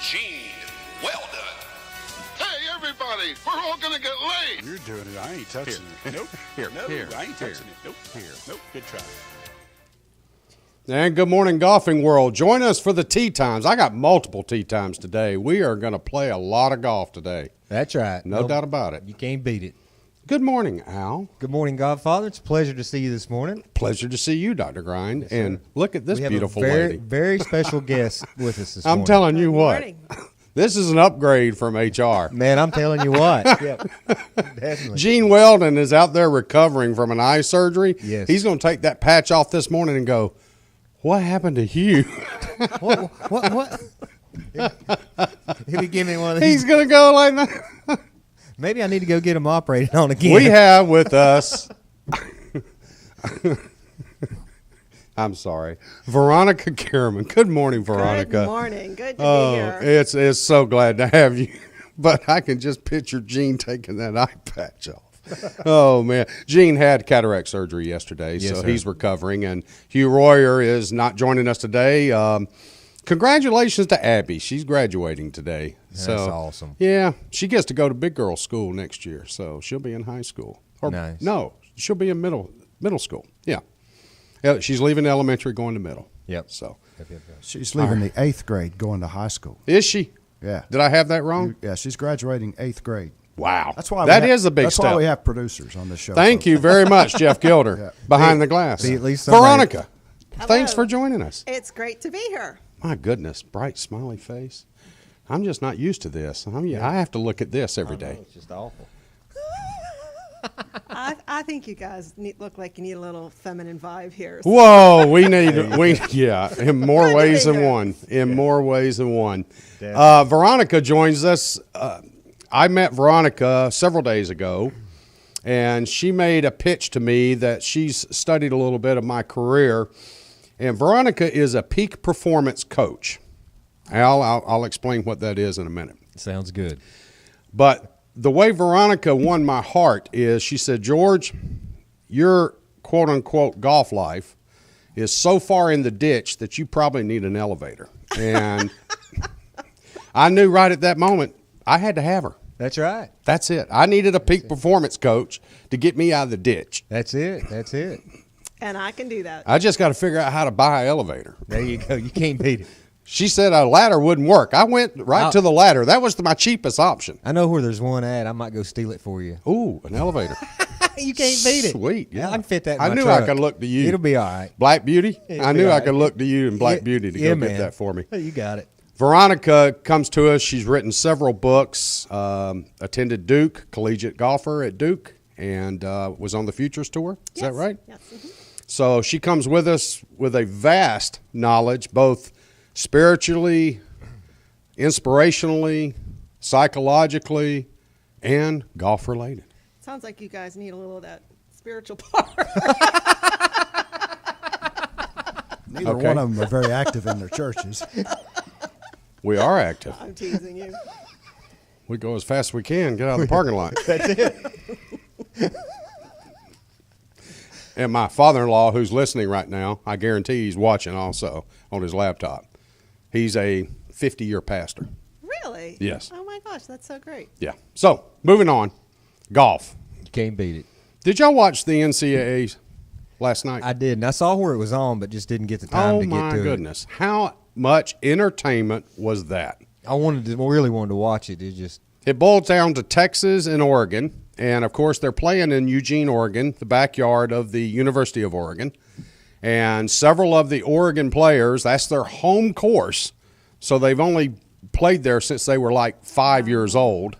Gene Weldon. Hey, everybody, we're all going to get laid. You're doing it. I ain't touching it. Nope. Here. No, Here. I ain't Here. touching it. Nope. Here. Nope. Good try. And good morning, golfing world. Join us for the tee times. I got multiple tee times today. We are going to play a lot of golf today. That's right. No doubt about it. You can't beat it. Good morning, Al. Good morning, Godfather. It's a pleasure to see you this morning. Pleasure to see you, Dr. Grind. And look at this We have beautiful a very, lady. very special guest with us this I'm morning. telling you what. morning. This is an upgrade from HR. Man, I'm telling you what. Yep. Definitely. Gene Weldon is out there recovering from an eye surgery. Yes. He's going to take that patch off this morning and go, what happened to you? What? If you give me one of these, He's going to go like that. maybe I need to go get him operated on again. We have with us, I'm sorry, Veronica Kierman. Good morning, Veronica. Good morning. Good to Oh, be here. it's so glad to have you. But I can just picture Gene taking that eye patch off. Oh, man. Gene had cataract surgery yesterday, Yes, so sir. he's recovering. And Hugh Royer is not joining us today. Congratulations to Abby. She's graduating today. That's So, awesome. Yeah, she gets to go to big girl school next year, so she'll be in high school. Or, Nice. No, she'll be in middle school. Yeah. She's leaving elementary, going to middle. Yep. So, She's leaving the 8th grade, going to high school. is she? Yeah. Did I have that wrong? Yeah, she's graduating 8th grade. Wow. That's why that is a big That's step. why we have producers on this show. Thank you very much, Jeff Gilder, behind the glass. be at least somebody. Veronica, Hello. thanks for joining us. It's great to be here. My goodness, bright, smiley face. I'm just not used to this. I have to look at this every day. It's just awful. I think you guys look like you need a little feminine vibe here. So Whoa, yeah, in more Good to ways be than here. one. In more ways than one. Definitely. Veronica joins us. I met Veronica several days ago, and she made a pitch to me that she's studied a little bit of my career. And Veronica is a peak performance coach. Al, I'll explain what that is in a minute. Sounds good. But the way Veronica won my heart is she said, George, your quote-unquote golf life is so far in the ditch that you probably need an elevator. And I knew right at that moment I had to have her. That's right. That's it. I needed a peak performance coach to get me out of the ditch. That's it. That's it. and I can do that. I just got to figure out how to buy an elevator. There you go. You can't beat it. She said a ladder wouldn't work. I went right to the ladder. That was my cheapest option. I know where there's one at. I might go steal it for you. Ooh, an elevator. You can't beat it. Sweet, yeah. I can fit that in I my knew truck. I could look to you. It'll be all right. Black Beauty? It'll I be knew all I right. could look to you and Black Yeah, Beauty to yeah, go man. get that for me. You got it. Veronica comes to us. She's written several books, attended Duke, collegiate golfer at Duke, and was on the Futures Tour. Is that right? Yes. Mhm. So she comes with us with a vast knowledge, both spiritually, inspirationally, psychologically, and golf related. Sounds like you guys need a little of that spiritual part. Neither Okay. one of them are very active in their churches. We are active. I'm teasing you. We go as fast as we can, get out of the parking lot. That's it. And my father-in-law, who's listening right now, I guarantee he's watching also on his laptop. He's a 50-year pastor. Really? Yes. Oh my gosh, that's so great. Yeah. So, moving on. Golf. You can't beat it. Did y'all watch the NCAAs last night? I did, and I saw where it was on, but just didn't get the time to get to my it. goodness. How much entertainment was that? I really wanted to watch it. It just It boiled down to Texas and Oregon. And, of course, they're playing in Eugene, Oregon, the backyard of the University of Oregon. And several of the Oregon players, that's their home course. So they've only played there since they were like 5 years old.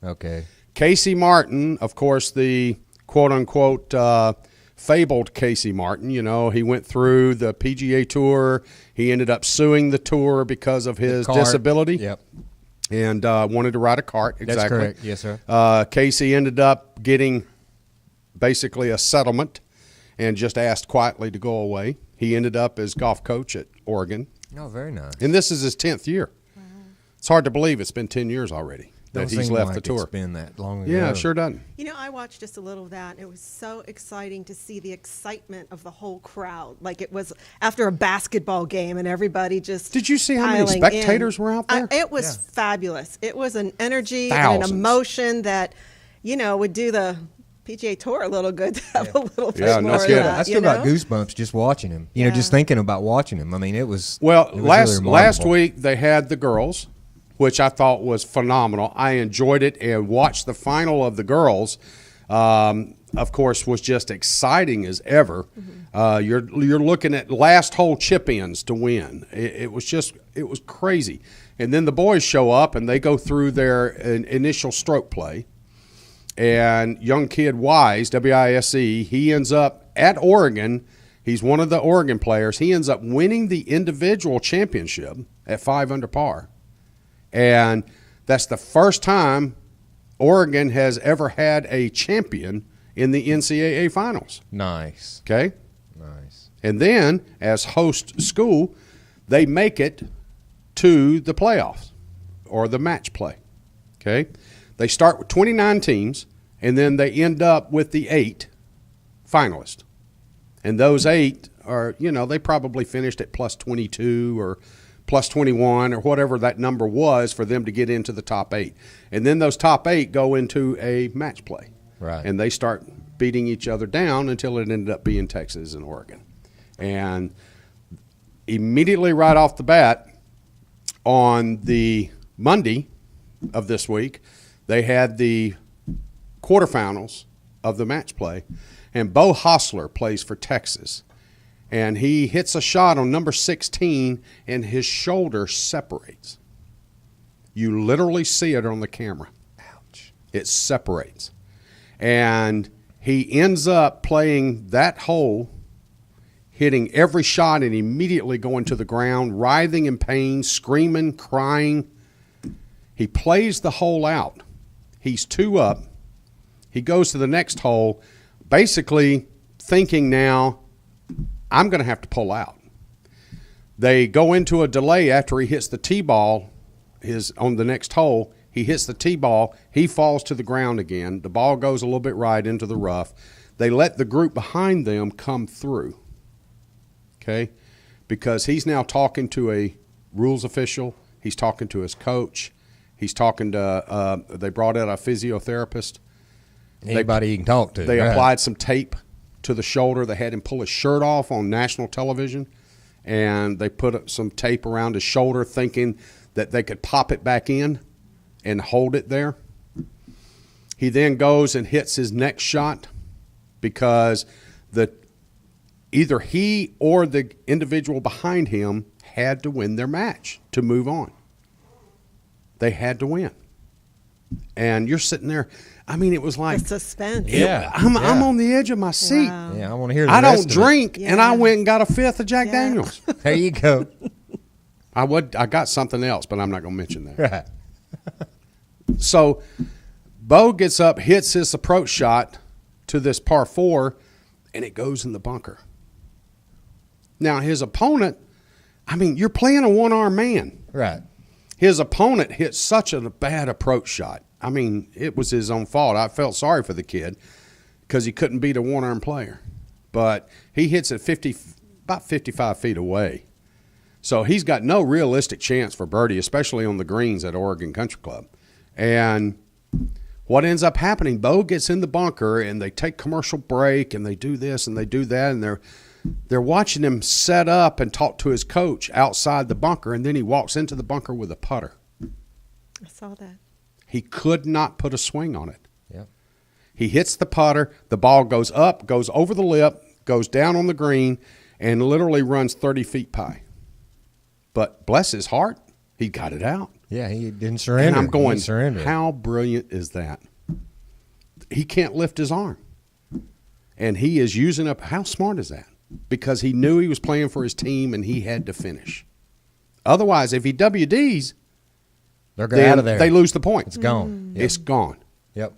okay. Casey Martin, of course, the quote-unquote fabled Casey Martin. You know, he went through the PGA Tour. He ended up suing the tour because of his Cart. disability. Yep. And wanted to ride a cart. Exactly. That's correct. Yes, sir. Casey ended up getting basically a settlement and just asked quietly to go away. He ended up as golf coach at Oregon. Oh, very nice. And this is his 10th year. It's hard to believe it's been 10 years already. that Don't he's seem left like the tour. It's been that long ago. Yeah, it sure doesn't. You know, I watched just a little of that. It was so exciting to see the excitement of the whole crowd. Like it was after a basketball game and everybody just. Did you see how many piling spectators in. were out there? It was fabulous. It was an energy Thousands. and an emotion that, would do the PGA Tour a little good to have a little bit Yeah, more no of kidding. that. I still got goosebumps just watching him. You know, just Yeah. thinking about watching him. I mean, it was. Well, it was last really last remarkable. week they had the girls, which I thought was phenomenal. I enjoyed it and watched the final of the girls. Of course, was just exciting as ever. You're looking at last hole chip-ins to win. It was crazy. And then the boys show up and they go through their initial stroke play. And young kid Wise, W-I-S-E, he ends up at Oregon. He's one of the Oregon players. He ends up winning the individual championship at 5 under par. And that's the first time Oregon has ever had a champion in the NCAA finals. Nice. Okay? Nice. And then, as host school, they make it to the playoffs or the match play. Okay? They start with 29 teams, and then they end up with the 8 finalists. And those 8 are, they probably finished at plus 22 or plus 21 or whatever that number was for them to get into the top 8. And then those top 8 go into a match play. Right. And they start beating each other down until it ended up being Texas and Oregon. And immediately right off the bat, on the Monday of this week, they had the quarterfinals of the match play, and Bo Hostler plays for Texas. And he hits a shot on number 16, and his shoulder separates. You literally see it on the camera. Ouch. It separates. And he ends up playing that hole, hitting every shot and immediately going to the ground, writhing in pain, screaming, crying. He plays the hole out. He's 2 up. He goes to the next hole, basically thinking now, I'm going to have to pull out. They go into a delay after he hits the tee ball on the next hole. He hits the tee ball. He falls to the ground again. The ball goes a little bit right into the rough. They let the group behind them come through, okay, because he's now talking to a rules official. He's talking to his coach. He's talking to they brought out a physiotherapist. Anybody you can talk to. They right. applied some tape to the shoulder. They had him pull his shirt off on national television, and they put some tape around his shoulder thinking that they could pop it back in and hold it there. He then goes and hits his next shot because either he or the individual behind him had to win their match to move on. They had to win. And you're sitting there. I mean, it was like The suspense. Yeah. I'm on the edge of my seat. Wow. Yeah, I want to hear the I rest don't of it. drink, and I Yeah. went and got a 5th of Jack Yeah. Daniels. There you go. I got something else, but I'm not going to mention that. Right. So Bo gets up, hits his approach shot to this par 4, and it goes in the bunker. Now, his opponent, I mean, you're playing a one-arm man. Right. His opponent hit such a bad approach shot. I mean, it was his own fault. I felt sorry for the kid because he couldn't beat a one-arm player. But he hits it about 55 feet away. So he's got no realistic chance for birdie, especially on the greens at Oregon Country Club. And what ends up happening, Bo gets in the bunker, and they take commercial break, and they do this and they do that, and they're watching him set up and talk to his coach outside the bunker, and then he walks into the bunker with a putter. I saw that. He could not put a swing on it. Yep. He hits the putter, the ball goes up, goes over the lip, goes down on the green, and literally runs 30 feet by. But bless his heart, he got it out. Yeah, he didn't surrender. And I'm He going, didn't surrender. how brilliant is that? He can't lift his arm. And he is using up, how smart is that? Because he knew he was playing for his team and he had to finish. Otherwise, if he WDs, They're going out of there. they lose the point. It's gone. Yep. It's gone. Yep.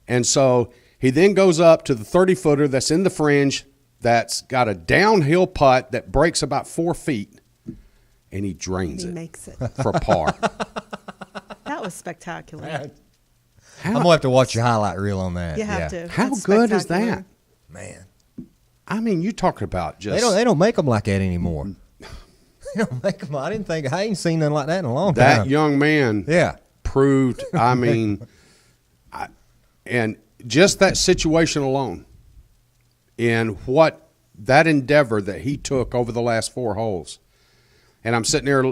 And so he then goes up to the 30-footer that's in the fringe that's got a downhill putt that breaks about 4 feet, and he drains He it makes it. for par. That was spectacular. I'm gonna have to watch your highlight reel on that. You have to. How That's good is spectacular. that? Man. I mean, you talking about just They don't make them like that anymore. They don't make them. I ain't seen nothing like that in a long that time. young man Yeah. proved. I mean, and just that situation alone, and what that endeavor that he took over the last 4 holes. And I'm sitting there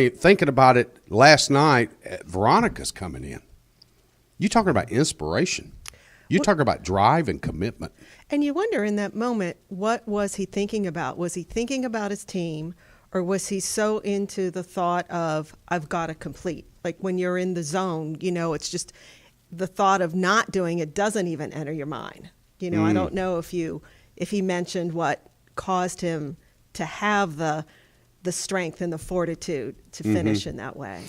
thinking about it last night. Veronica's coming in. You talking about inspiration? You talking about drive and commitment? And you wonder in that moment, what was he thinking about? Was he thinking about his team, or was he so into the thought of, I've got to complete? Like when you're in the zone, it's just the thought of not doing it doesn't even enter your mind. I don't know if he mentioned what caused him to have the strength and the fortitude to finish in that way.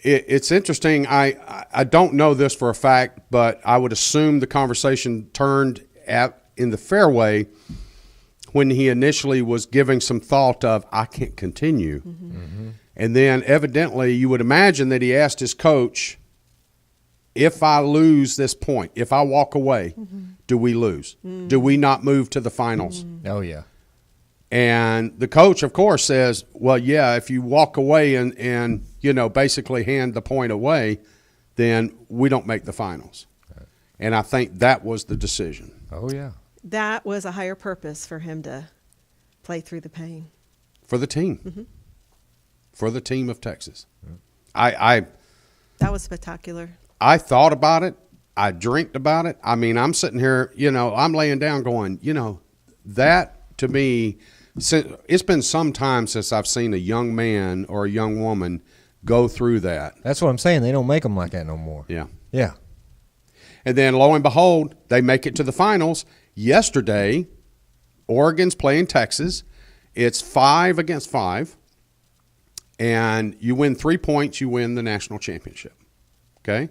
It's interesting. I don't know this for a fact, but I would assume the conversation turned in the fairway when he initially was giving some thought of, I can't continue. And then evidently you would imagine that he asked his coach, if I lose this point, if I walk away, do we lose? Do we not move to the finals? Oh yeah. And the coach, of course, says, well, yeah, if you walk away and basically hand the point away, then we don't make the finals. Right. And I think that was the decision. Oh, yeah. That was a higher purpose for him to play through the pain. For the team. For the team of Texas. That was spectacular. I thought about it. I dreamed about it. I mean, I'm sitting here, I'm laying down going, that to me – it's been some time since I've seen a young man or a young woman go through that. That's what I'm saying. They don't make them like that no more. Yeah. Yeah. And then, lo and behold, they make it to the finals. Yesterday, Oregon's playing Texas. It's 5 against 5. And you win 3 points, you win the national championship. Okay?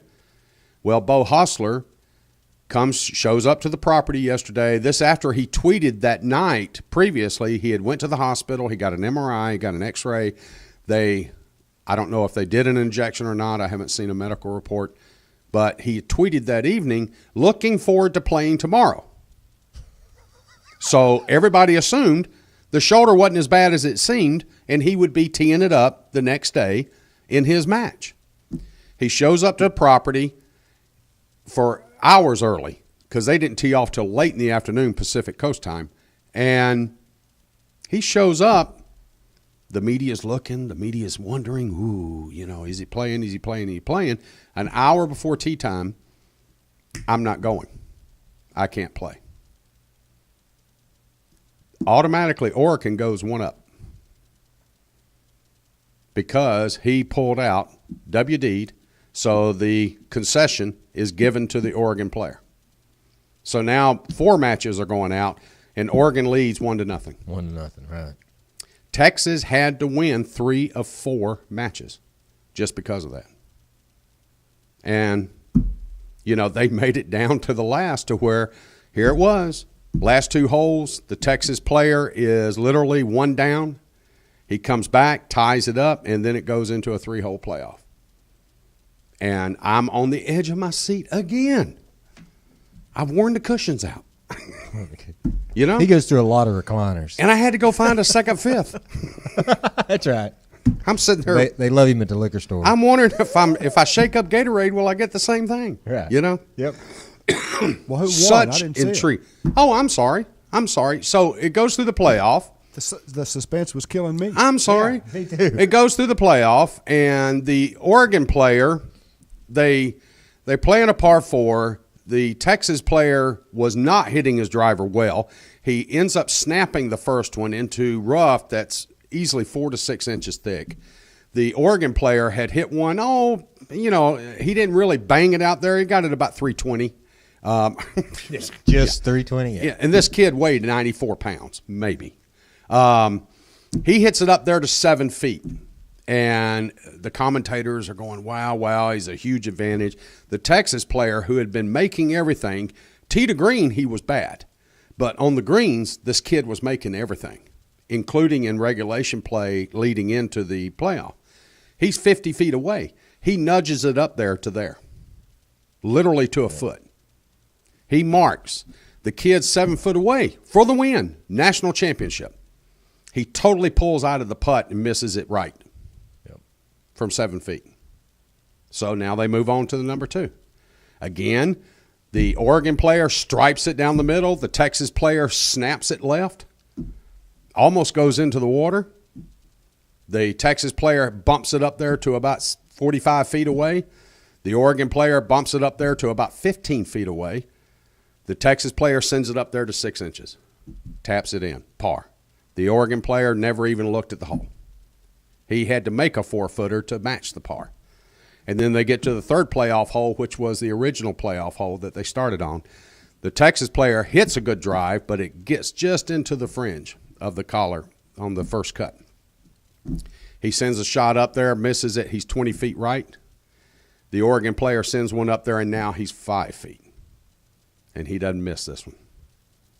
Well, Bo Hostler shows up to the property yesterday. This after he tweeted that night previously he had went to the hospital. He got an MRI, he got an X-ray. I don't know if they did an injection or not. I haven't seen a medical report. But he tweeted that evening, looking forward to playing tomorrow. So everybody assumed the shoulder wasn't as bad as it seemed, and he would be teeing it up the next day in his match. He shows up to the property for hours early because they didn't tee off till late in the afternoon Pacific Coast time. And he shows up. The media's looking. The media's wondering, is he playing? Is he playing? Is he playing? An hour before tee time, I'm not going. I can't play. Automatically, Oregon goes 1 up because he pulled out, WD'd, so the concession is given to the Oregon player. So now 4 matches are going out, and Oregon leads 1-0. 1-0, right. Texas had to win 3 of 4 matches just because of that. And, they made it down to the last to where here it was. Last 2 holes, the Texas player is literally 1 down. He comes back, ties it up, and then it goes into a 3-hole playoff. And I'm on the edge of my seat again. I've worn the cushions out. He goes through a lot of recliners. And I had to go find a second fifth. That's right. I'm sitting there. They love him at the liquor store. I'm wondering if I shake up Gatorade, will I get the same thing? Right. Well, Yep. who won? I Such didn't see intrigue. Oh, I'm sorry. So it goes through the playoff. The suspense was killing me. I'm sorry. Yeah, me too. It goes through the playoff, and the Oregon player, they play in a par 4. The Texas player was not hitting his driver well. He ends up snapping the first one into rough that's easily 4 to 6 inches thick. The Oregon player had hit one, he didn't really bang it out there. He got it about 320. Just 320. Yeah, and this kid weighed 94 pounds, maybe. He hits it up there to 7 feet. And the commentators are going, wow, he's a huge advantage. The Texas player who had been making everything, tee to green, he was bad. But on the greens, this kid was making everything, including in regulation play leading into the playoff. He's 50 feet away. He nudges it up there to there, literally to a foot. He marks. The kid's 7 foot away for the win, national championship. He totally pulls out of the putt and misses it right from 7 feet. So now they move on to the number 2. Again, the Oregon player stripes it down the middle. The Texas player snaps it left, almost goes into the water. The Texas player bumps it up there to about 45 feet away. The Oregon player bumps it up there to about 15 feet away. The Texas player sends it up there to 6 inches, taps it in, par. The Oregon player never even looked at the hole. He had to make a 4-footer to match the par. And then they get to the third playoff hole, which was the original playoff hole that they started on. The Texas player hits a good drive, but it gets just into the fringe of the collar on the first cut. He sends a shot up there, misses it. He's 20 feet right. The Oregon player sends one up there, and now he's 5 feet. And he doesn't miss this one.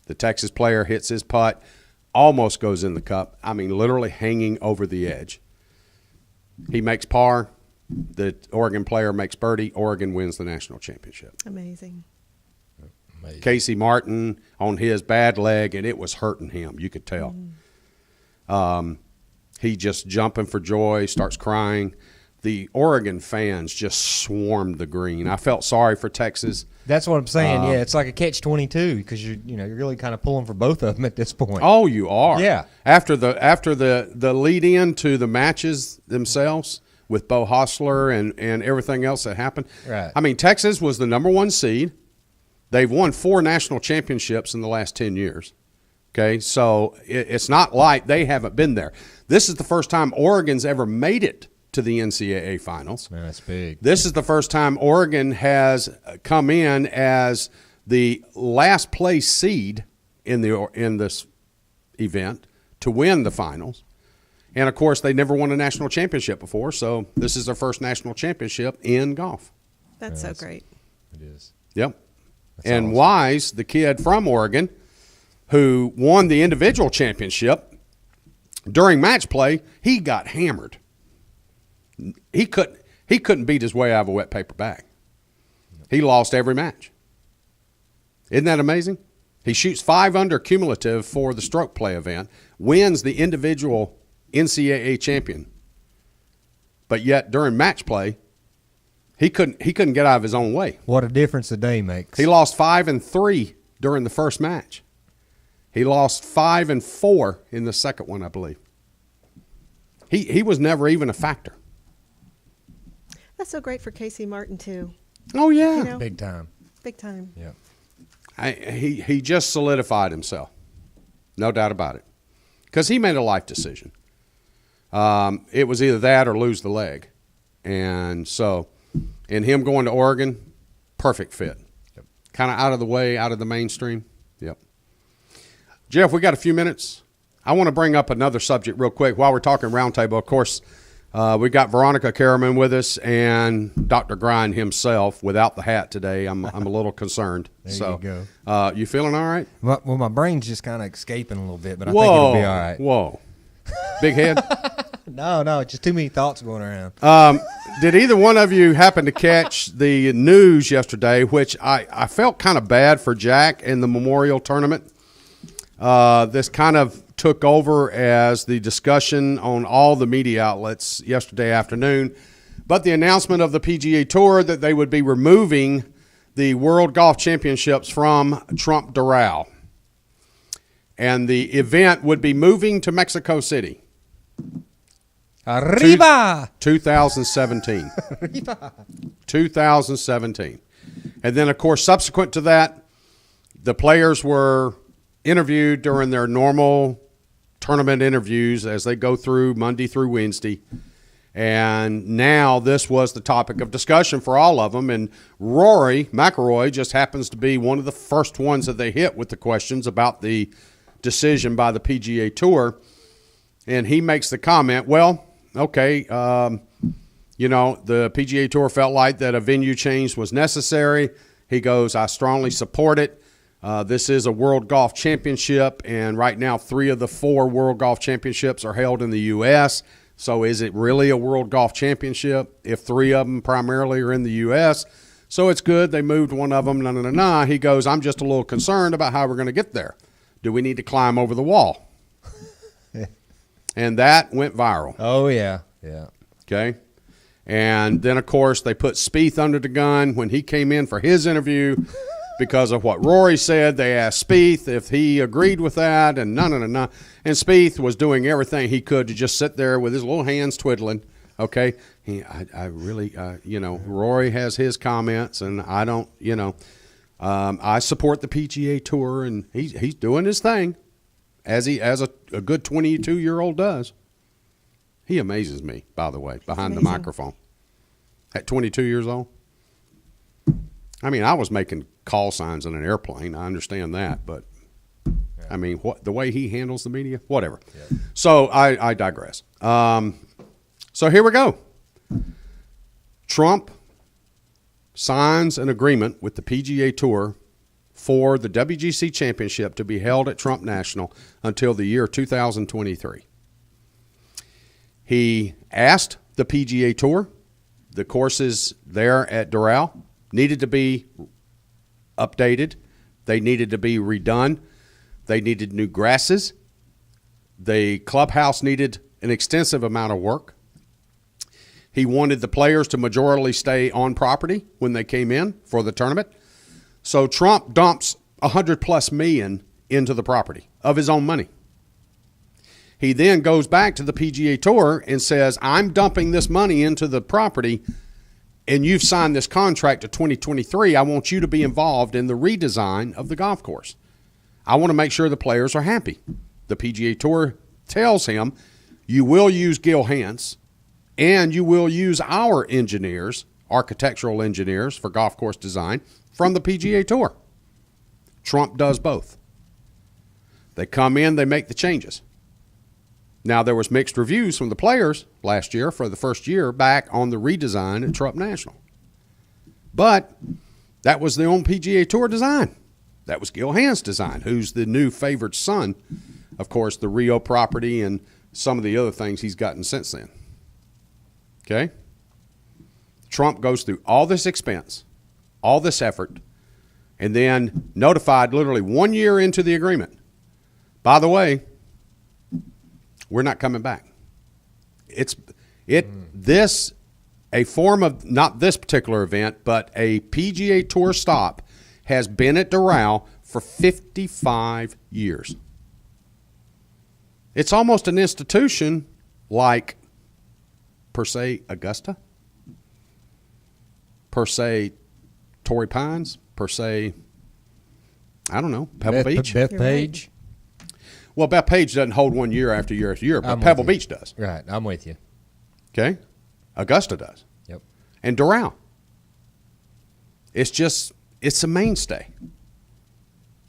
The Texas player hits his putt, almost goes in the cup. I mean, literally hanging over the edge. He makes par. The Oregon player makes birdie. Oregon wins the national championship. Amazing. Casey Martin on his bad leg, and it was hurting him. You could tell. He just jumping for joy, starts crying. The Oregon fans just swarmed the green. I felt sorry for Texas. That's what I'm saying. Yeah, it's like a catch-22 because you're really kind of pulling for both of them at this point. Oh, you are. Yeah. After the lead in to the matches themselves with Bo Hostler and everything else that happened. Right. I mean, Texas was the number 1 seed. They've won 4 national championships in the last 10 years. Okay, so it's not like they haven't been there. This is the first time Oregon's ever made it to the NCAA finals. Man, that's big. This is the first time Oregon has come in as the last place seed in this event to win the finals. And, of course, they never won a national championship before, so this is their first national championship in golf. That's so great. It is. Yep. That's and awesome. Wise, the kid from Oregon, who won the individual championship, during match play, he got hammered. He couldn't beat his way out of a wet paper bag. He lost every match. Isn't that amazing? He shoots 5 under cumulative for the stroke play event, wins the individual NCAA champion. But yet during match play, he couldn't get out of his own way. What a difference a day makes. He lost 5 and 3 during the first match. He lost 5 and 4 in the second one, I believe. He was never even a factor. That's so great for Casey Martin too. Oh yeah, You know? Big time. Big time. Yeah. He just solidified himself, no doubt about it, because he made a life decision. It was either that or lose the leg, and so, in him going to Oregon, perfect fit. Yep. Kind of out of the way, out of the mainstream. Yep. Jeff, we got a few minutes. I want to bring up another subject real quick while we're talking roundtable. Of course, we got Veronica Karaman with us and Dr. Grind himself without the hat today. I'm a little concerned. There so, you go. You feeling all right? Well, my brain's just kind of escaping a little bit, but I think it'll be all right. Whoa. Big head? No, just too many thoughts going around. Did either one of you happen to catch the news yesterday, which I felt kind of bad for Jack in the Memorial Tournament? This kind of took over as the discussion on all the media outlets yesterday afternoon. But the announcement of the PGA Tour that they would be removing the World Golf Championships from Trump Doral. And the event would be moving to Mexico City. Arriba! 2017. 2017. And then, of course, subsequent to that, the players were interviewed during their normal tournament interviews as they go through Monday through Wednesday. And now this was the topic of discussion for all of them. And Rory McIlroy just happens to be one of the first ones that they hit with the questions about the decision by the PGA Tour. And he makes the comment, well, okay, the PGA Tour felt like that a venue change was necessary. He goes, I strongly support it. This is a World Golf Championship, and right now 3 of the 4 World Golf Championships are held in the U.S., So is it really a World Golf Championship if 3 of them primarily are in the U.S.? So it's good they moved one of them. He goes, I'm just a little concerned about how we're going to get there. Do we need to climb over the wall? And that went viral. Oh, yeah. Yeah. Okay. And then, of course, they put Spieth under the gun when he came in for his interview because of what Rory said. They asked Spieth if he agreed with that, and no. And Spieth was doing everything he could to just sit there with his little hands twiddling. Okay. I really, Rory has his comments, and I don't, I support the PGA Tour, and he's doing his thing as a good 22-year-old does. He amazes me, by the way, behind the microphone. At 22 years old. I mean, I was making call signs in an airplane. I understand that, but I mean, the way he handles the media, whatever. Yeah. So I digress. So here we go. Trump signs an agreement with the PGA Tour for the WGC Championship to be held at Trump National until the year 2023. He asked the PGA Tour, the courses there at Doral needed to be updated. They needed to be redone. They needed new grasses. The clubhouse needed an extensive amount of work. He wanted the players to majorly stay on property when they came in for the tournament. So Trump dumps $100+ million into the property of his own money. He then goes back to the PGA Tour and says, I'm dumping this money into the property, and you've signed this contract to 2023. I want you to be involved in the redesign of the golf course. I want to make sure the players are happy. The PGA Tour tells him, you will use Gil Hanse, and you will use our engineers, architectural engineers for golf course design from the PGA Tour. Trump does both. They come in, they make the changes. Now, there was mixed reviews from the players last year for the first year back on the redesign at Trump National. But that was their own PGA Tour design. That was Gil Hanse' design, who's the new favored son, of course, the Rio property and some of the other things he's gotten since then. Okay? Trump goes through all this expense, all this effort, and then notified literally 1 year into the agreement, by the way, we're not coming back. A form of, not this particular event, but a PGA Tour stop has been at Doral for 55 years. It's almost an institution like, per se, Augusta, per se, Torrey Pines, per se, I don't know, Pebble Beach. Bethpage. Well, Bethpage doesn't hold 1 year after year after year, but Pebble Beach does. Right, I'm with you. Okay? Augusta does. Yep. And Doral. It's a mainstay.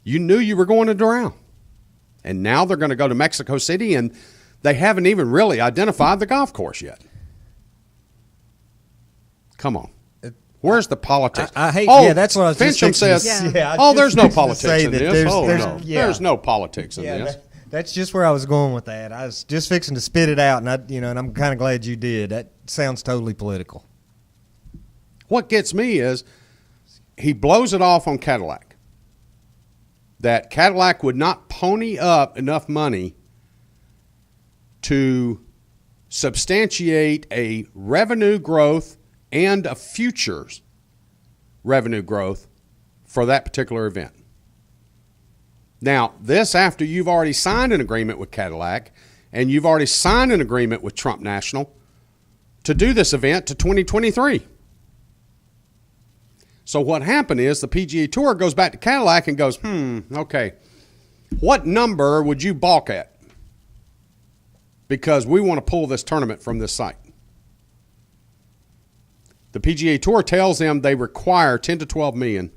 You knew you were going to Doral. And now they're going to go to Mexico City, and they haven't even really identified the golf course yet. Come on. Where's the politics? I hate. Yeah, that's what I was just Fincham fixing to says. say. Yeah, There's no politics in this. no. There's no politics in Yeah, this. that's just where I was going with that. I was just fixing to spit it out, and I'm kind of glad you did. That sounds totally political. What gets me is he blows it off on Cadillac. That Cadillac would not pony up enough money to substantiate a revenue growth and a futures revenue growth for that particular event. Now, this after you've already signed an agreement with Cadillac and you've already signed an agreement with Trump National to do this event to 2023. So what happened is the PGA Tour goes back to Cadillac and goes, okay, what number would you balk at? Because we want to pull this tournament from this site. The PGA Tour tells them they require $10 to $12 million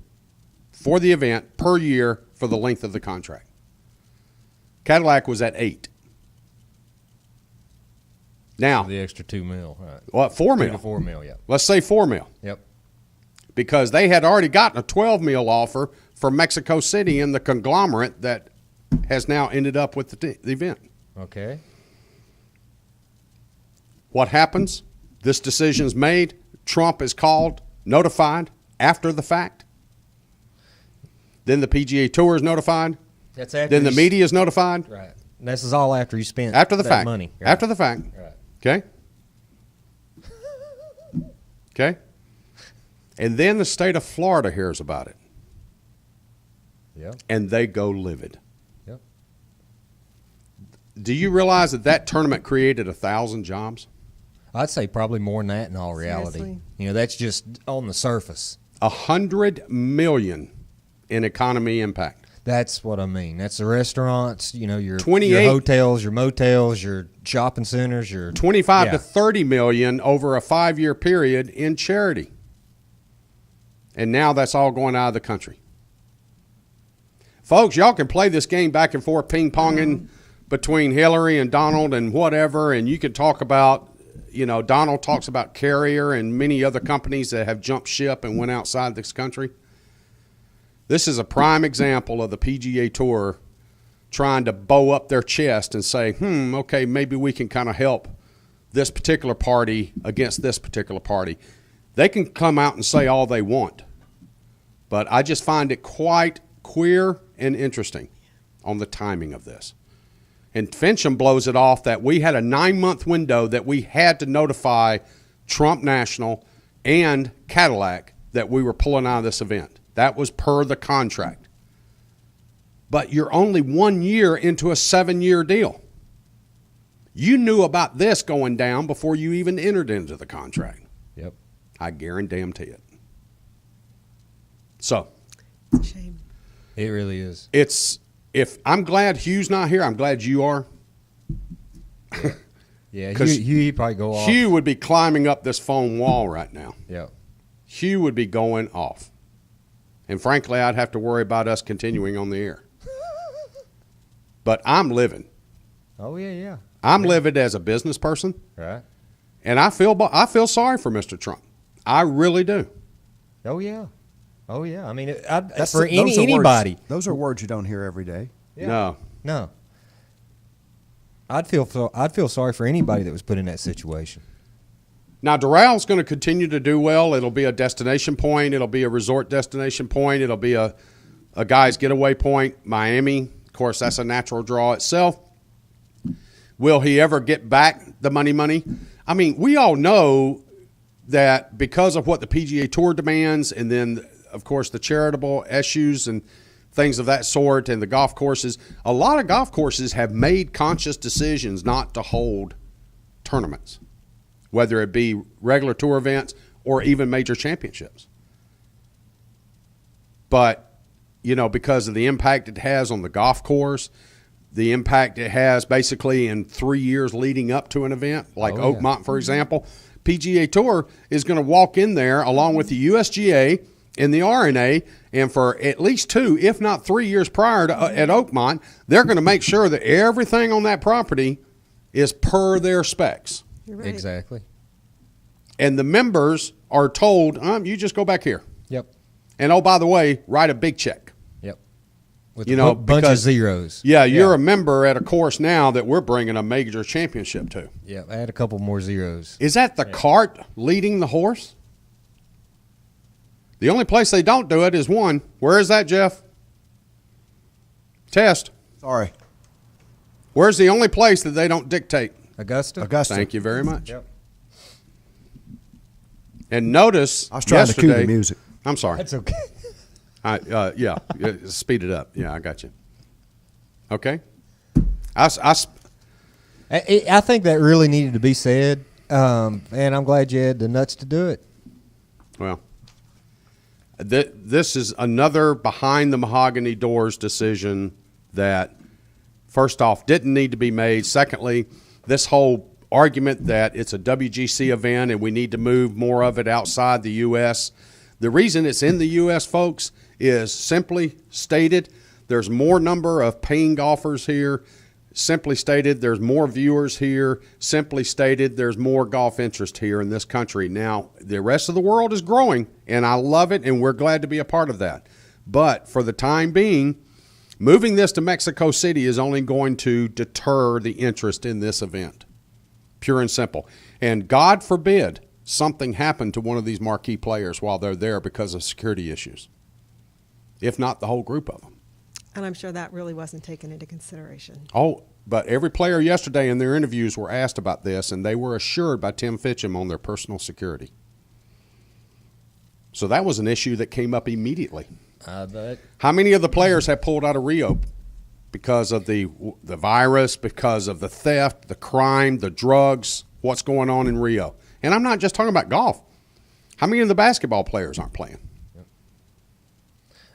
for the event per year for the length of the contract. Cadillac was at $8 million. Now, The extra $2 million, right? what, $4 million? $2 to $4 million, yeah. Let's say $4 million. Yep. Because they had already gotten a $12 million offer from Mexico City and the conglomerate that has now ended up with the event. Okay. what happens? This decision's made. Trump is called, notified after the fact. Then the PGA Tour is notified. That's after Then the you- media is notified. Right. And this is all after you spent After the that fact. money. Right. After the fact. Right. Okay? Okay? And then the state of Florida hears about it. Yep. And they go livid. Yep. Do you realize that that tournament created 1,000 jobs? I'd say probably more than that in all reality. Seriously? You know, that's just on the surface. $100 million in economy impact. That's what I mean. That's the restaurants, you know, your 28 hotels, your motels, your shopping centers, your 25 yeah. to 30 million over a 5-year period in charity. And now that's all going out of the country. Folks, y'all can play this game back and forth, ping-ponging between Hillary and Donald and whatever, and you can talk about, you know, Donald talks about Carrier and many other companies that have jumped ship and went outside this country. This is a prime example of the PGA Tour trying to bow up their chest and say, okay, maybe we can kind of help this particular party against this particular party. They can come out and say all they want, but I just find it quite queer and interesting on the timing of this. And Fincham blows it off that we had a 9-month window that we had to notify Trump National and Cadillac that we were pulling out of this event. That was per the contract. But you're only 1 year into a 7-year deal. You knew about this going down before you even entered into the contract. Yep. I guarantee it. So Shame. It really is. if I'm glad Hugh's not here, I'm glad you are. Yeah, 'Cause Hugh probably go off. Hugh would be climbing up this phone wall right now. Yeah. Hugh would be going off. And frankly, I'd have to worry about us continuing on the air. But I'm living. Oh yeah. I'm livid as a business person, Right. and I feel sorry for Mr. Trump. I really do. Oh yeah. Oh yeah. I mean, That's for those are anybody. Words, those are words you don't hear every day. Yeah. No. I'd feel sorry for anybody that was put in that situation. Now, Doral going to continue to do well. It'll be a destination point. It'll be a resort destination point. It'll be a guy's getaway point. Miami, of course, that's a natural draw itself. Will he ever get back the money? I mean, we all know that because of what the PGA Tour demands, and then, of course, the charitable issues and things of that sort, and the golf courses, a lot of golf courses have made conscious decisions not to hold tournaments, whether it be regular tour events or even major championships. But, you know, because of the impact it has on the golf course, the impact it has basically in 3 years leading up to an event, like Oakmont, for example, PGA Tour is going to walk in there along with the USGA and the R&A, and for at least 2, if not 3 years prior to at Oakmont, they're going to make sure that everything on that property is per their specs. You're right. Exactly. And the members are told, you just go back here. Yep. And, oh, by the way, write a big check. Yep. With You a know, bunch of because- zeros. Yeah, you're a member at a course now that we're bringing a major championship to. Yeah. Add a couple more zeros. Is that the cart leading the horse? The only place they don't do it is one. Where is that, Jeff? Test. Sorry, Where's the only place that they don't dictate? Augusta. Augusta. Thank you very much. Yep. And notice I was trying to cue yesterday, the music. I'm sorry. That's okay. Yeah, speed it up. Yeah, I got you. Okay. I I think that really needed to be said, and I'm glad you had the nuts to do it. Well, this is another behind the mahogany doors decision that, first off, didn't need to be made. Secondly, this whole argument that it's a WGC event and we need to move more of it outside the U.S. The reason it's in the U.S., folks, is simply stated, there's more number of paying golfers here. Simply stated, there's more viewers here. Simply stated, there's more golf interest here in this country. Now, the rest of the world is growing, and I love it, and we're glad to be a part of that. But for the time being, moving this to Mexico City is only going to deter the interest in this event, pure and simple. And God forbid something happened to one of these marquee players while they're there because of security issues, if not the whole group of them. And I'm sure that really wasn't taken into consideration. Oh, but every player yesterday in their interviews were asked about this, and they were assured by Tim Fitcham on their personal security. So that was an issue that came up immediately. How many of the players have pulled out of Rio because of the virus, because of the theft, the crime, the drugs, what's going on in Rio? And I'm not just talking about golf. How many of the basketball players aren't playing?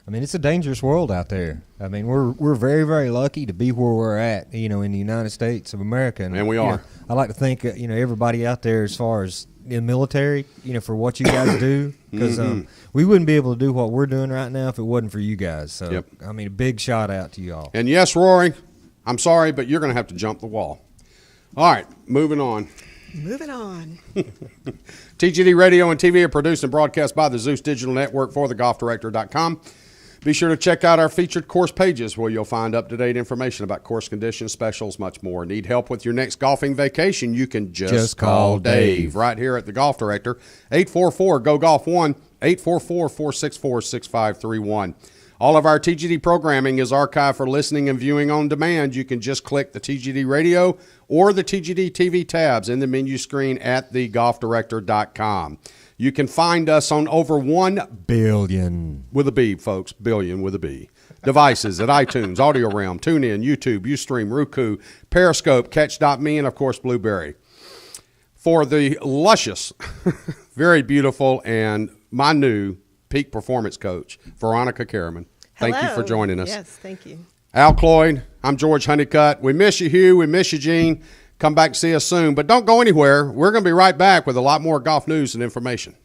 I mean, it's a dangerous world out there. I mean, we're very, very lucky to be where we're at, in the United States of America. And we are. I like to think, everybody out there as far as in the military, for what you guys do, because we wouldn't be able to do what we're doing right now if it wasn't for you guys. So, Yep. I mean, a big shout out to you all. And yes, Rory, I'm sorry, but you're going to have to jump the wall. All right, moving on. Moving on. TGD Radio and TV are produced and broadcast by the Zeus Digital Network for thegolfdirector.com. Be sure to check out our featured course pages where you'll find up-to-date information about course conditions, specials, much more. Need help with your next golfing vacation? You can just call Dave right here at the Golf Director, 844-GO-GOLF-1, 844-464-6531. All of our TGD programming is archived for listening and viewing on demand. You can just click the TGD Radio or the TGD TV tabs in the menu screen at thegolfdirector.com. You can find us on over 1 billion with a B, folks, billion with a B, devices at iTunes, Audio Realm, TuneIn, YouTube, Ustream, Roku, Periscope, Catch.me, and, of course, Blueberry. For the luscious, very beautiful, and my new peak performance coach, Veronica Caraman. Thank you for Hello. joining us. Yes, thank you. Al Cloyd, I'm George Honeycutt. We miss you, Hugh. We miss you, Gene. Come back and see us soon. But don't go anywhere. We're going to be right back with a lot more golf news and information.